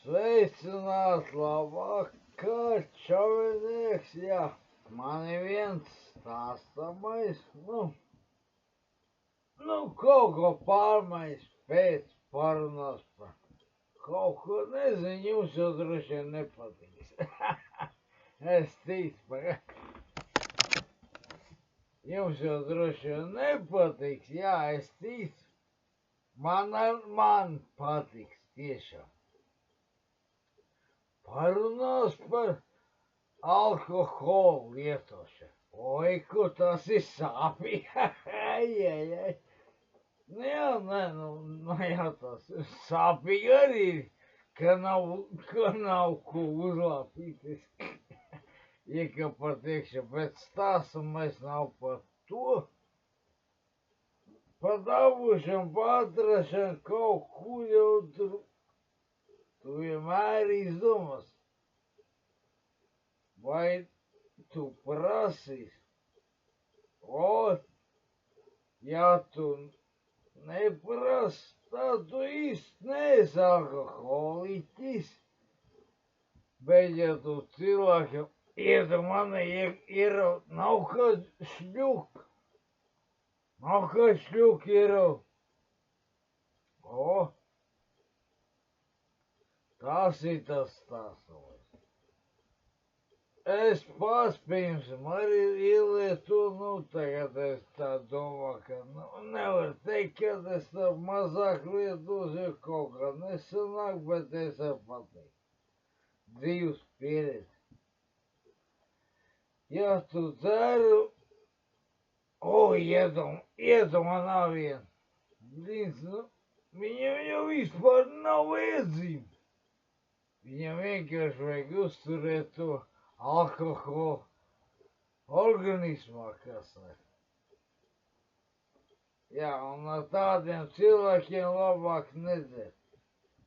Sveicināt labākā čavinieks, jā. Man ir viens stāstamais, kaut ko pārmaiņas pēc parunās par kaut ko, nezinu, jums jau droši vien nepatiks. Es ticu, jums jau droši vien nepatiks, jā, es ticu. Man patiks tiešām. Parunās par alkoholu lietošanu. Oi, ko tas ir sāpīgi. Ai. Jā, tas sāpīgi arī ir, ka nav ko uzlāpīties. Ja pateikšu, bet stāstam mēs nav par to. Par dabūšanu, par atrašanu kaut ko jau tur. Tu vienmēr izdomās, vai tu prasīs, ja tu neprasi, tad tu īsti neesi alkoholiķis, bet ja tu cilvēkam iedomāni ieraut, nav kā šļuk ieraut. Tas ir tas stāstams. Es pats pirmsim arī ielietu, tagad es tā domāju, ka nevar teikt, ka es tā mazāk lietos, jo kaut kā nesanāk, bet es varu pateikt. Dzīves pieredze. Ja tu dzeru, iedomā vien. Viņam jau vispār nav vajadzība. Viņam vienkārši vajag uzturēt to alkoholu organismā, kas ir. Jā, un ar tādiem cilvēkiem labāk nedzert.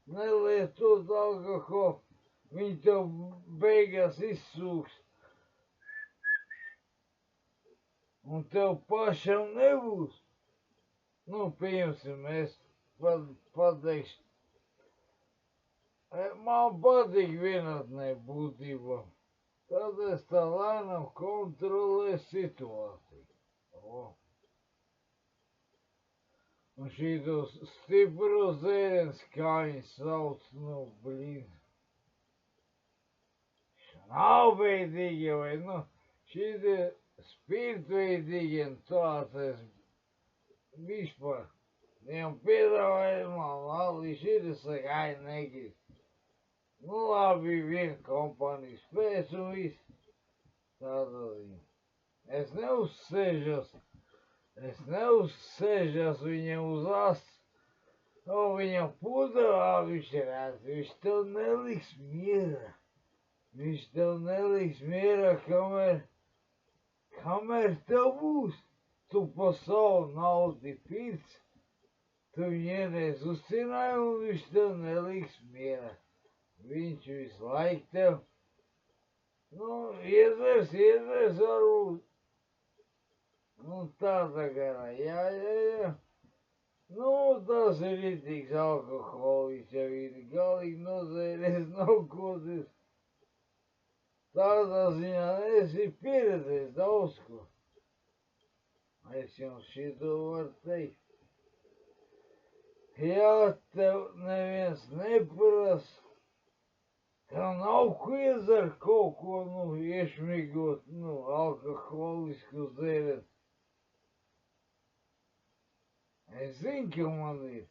Nelietot alkoholu, viņi tev beigās izsūks. Un tev pašam nebūs. Piemēram, es pateikšu. Man patīk vienatnē būtībā. Tad es tā lēnām kontrolēju situāciju. Un šītos stipros dzērienus, kā viņi sauc, šnaubveidīgi vai, šītie spirtveidīgi, tāds es vispār. Viņam piedāvāja man līdz ir, es saku, ai, negrib. Labi, viena kompānija spēs un viss. Tāda viņa. Es neuzsēžos viņam uz astu. Viņam pudrā viņš redz, viņš tev neliks mierā. Viņš tev neliks mierā, kamēr tev būs. Tu pa savu naudu pirc. Tu vienreiz uzcināji un viņš tev neliks mierā. Viņš visu laiku tev, iedzers varbūt. Tāda garā, jā. Tas ir ritīgs alkoholiķis, jau ir galīgi nozēries, nav koties. Tādā ziņā es ir pieredzējis daudz ko. Es jums šito varu teikt. Ja tev neviens neprasa, tev nav ko iedzert kaut ko, iešmigot, alkoholisku dzērienu. Es zinu, ka man ir.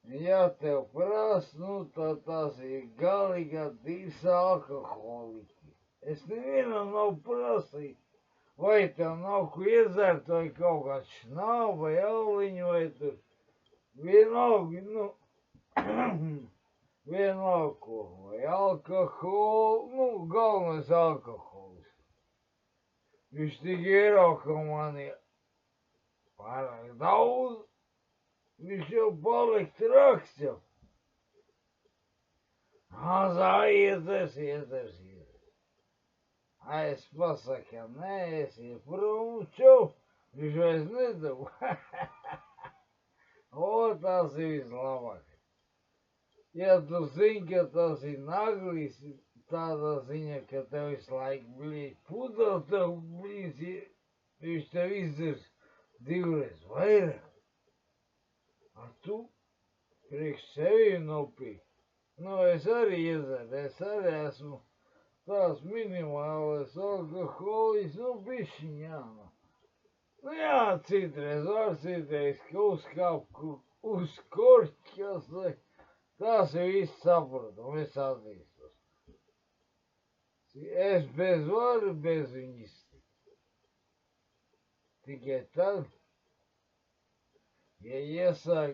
Ja tev prasa, tad tas ir galīgā tīrs alkoholiķis. Es nevienam nav prasījis, vai tev nav ko iedzert, vai kaut kāds šnaub, vai auliņu, vai tur. Vienalga, vienalga ko, vai alkoholu, galvenais alkoholis. Viņš tik ierauka mani pārāk daudz, viņš jau paliek traks jau. Mazā iedzers. Es pasaku, nē, es ieprūču, viņš vairs nedabū. Tas ir vislabāk. Ja tu zini, ka tas ir naglis, tādā ziņā, ka tev visu laiku, pudeli tev, viņš tev izdzers divreiz vairāk. A tu priekš sevi nopīk. Nu, es arī iedzeru, es arī esmu tās minimālais alkoholis, nu, bišķiņ, jā, nu. Nu, jā, citreiz var, citreiz, ka uzkāp uz korķas, tās jau viss saprotu, un es atzīstos. Es bez varu, bez viņas. Tikai tad, ja iesāk,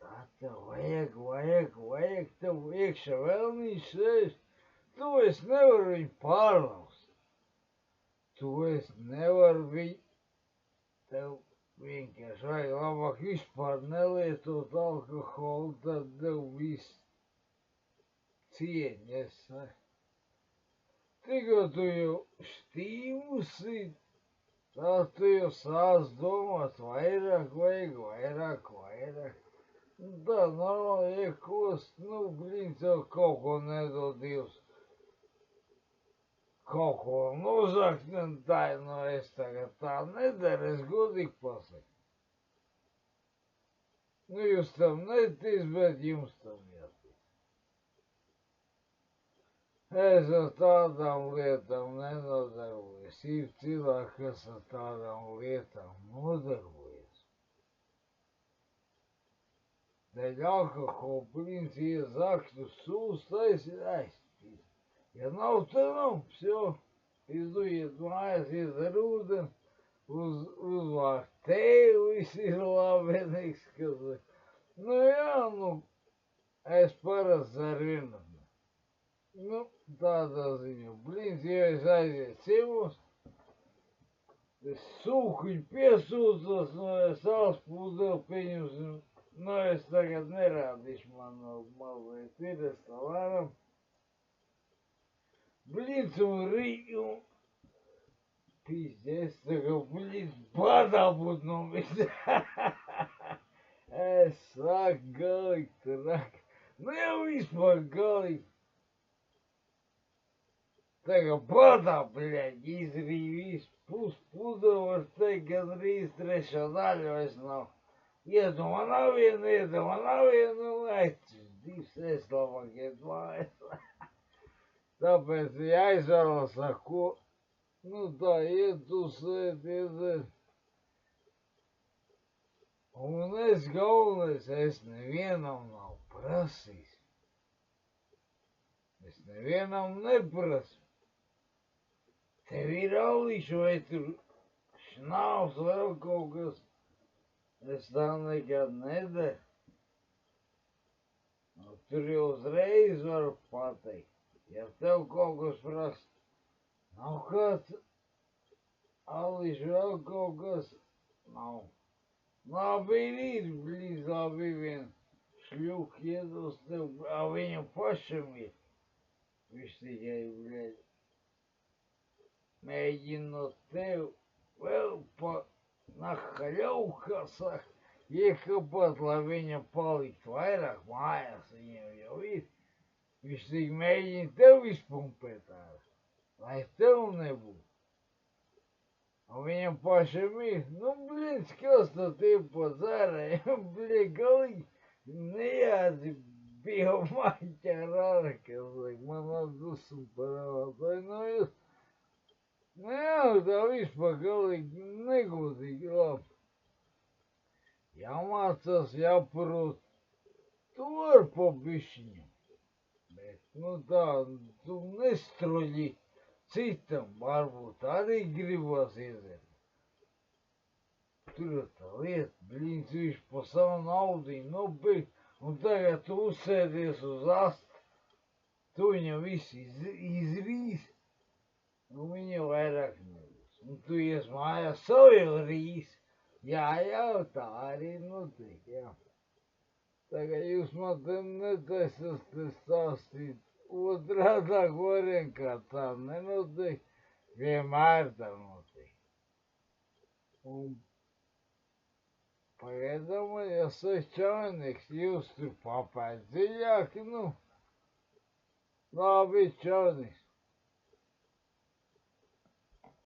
tā tev vajag, tev iekšā vēlnīši sēž, tu es nevaru viņu pārlaust. Tu es nevaru viņu, tev vienkārši vajag labāk vispār nelietot alkoholu, tad tev viss cieņa, es saku. Tikko tu jau štīmusi, tā tu jau sāc domāt, vairāk vajag, vairāk. Un tā normāli iekost, nu, tev kaut ko nedod Dievs. Kaut ko nozakt, tā, nu, es tagad tā nedaru, es godīgi pasaku. Nu, jūs tam netic, bet jums tam jātic. Es ar tādām lietām nenodarbojos. Ir cilvēki, kas ar tādām lietām nodarbojas. Dēļ alkohola princi iezakt uz sūs, taisi aizstīt. Ja nav, tad nav, vsjo. Izdujiet mājās, iedzer ūdeni, uzvār teju, viss ir labi, neizskatās. Nu jā, nu, es parasti ar vienu. Nu, tādā ziņā, ja es aiziet ciemos, es sūkuņu piesūcos, no es sāls pūdeli pieņemsim, no es tagad nerādīšu manu mazliet ir, es tā varam. Un rīju, pīsties, tagad, badā būt no visa. Es saku, galīgi traki, nu jau vispār galīgi. Tagad badā, izrīju visu pudeli, var teikt, gandrīz trešā daļa vairs nav. Iedomā nav viena, divas es labāk iet mājās. Tāpēc jāizvēlas, ar ko, nu tā, ietusēt, iedzert. Un es galvenais, es nevienam nav prasījis. Es nevienam neprasu. Tev ir aulīši, vai tur šnāvs vēl kaut kas. Es tā nekad nedaru. Nu, tur jau uzreiz varu pateikt. Ja tev kaut kas prasa, nav kāds aulīši vēl kaut kas, nav. Labi ir, labi vien šļuki iedos tev, a viņam pašam ir. Viņš tikai, mēģinot tev vēl pa nahaļau, kā saka, iekāpāt, lai viņam palikt vairāk mājās, viņam jau ir. Viņš tik mēģina tev izpumpēt ārā, lai tev nebūtu. Un viņam pašam ir, nu, kas tad ir pa dzērējiem, galīgi nejādzi bija maņķa rāra, kas liek, man atdusmu parāvāt, vai no jūs. Nu jā, tā vispār galīgi negodīgi labi. Jāmācās, jāprot, tu var pa bišķiņam. Bet, nu tā, tu nestroļi citam, varbūt arī gribas iedzert. Tur ir tā lieta, viņš pa savu naudiņu nopirkt, un tagad tu uzsēdies uz asta, tu viņam visu izrīs, un viņa vairāk nebūs. Un tu ies mājās savu jau rīs. Jā, tā arī notiek, jā. Tagad jūs man te netaisas te stāstīt otrādāk varien, kā tā nenotiek, vienmēr tā notiek. Un Pagaidām es esmu čauniks, jūs tur papēt dziļāk, nu. Labi, čauniks.